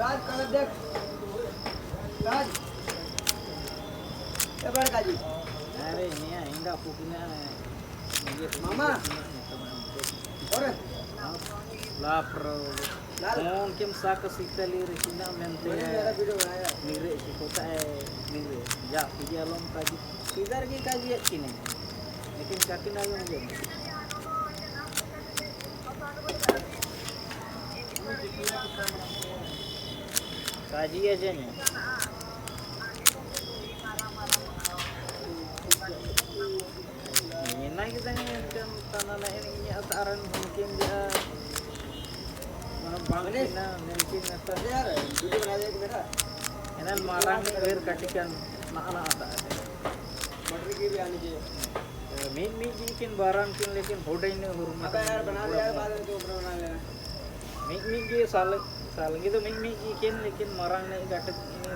राज colour देख राज ये बड़ा जी अरे नहीं आएगा पुकना मामा और lapro mungkin saka sikali resina mente मेरा वीडियो बनाया mire si kota mire ya dia lom kaji kibar ki kaji kini lekin kaki na yung jam kaji aja nih ini kita nih kan tanah ini ataran mungkin dia Manish na mungkin atas यार video बना दे बेटा enan marang air katikan na ata मटर की भी आनी चाहिए min bikin barang kin lekin hodai ne hurma अबे यार बना दे यार बाद में तो ऊपर बना लेना min ki sal gitu min kin lekin marang ne gatak ini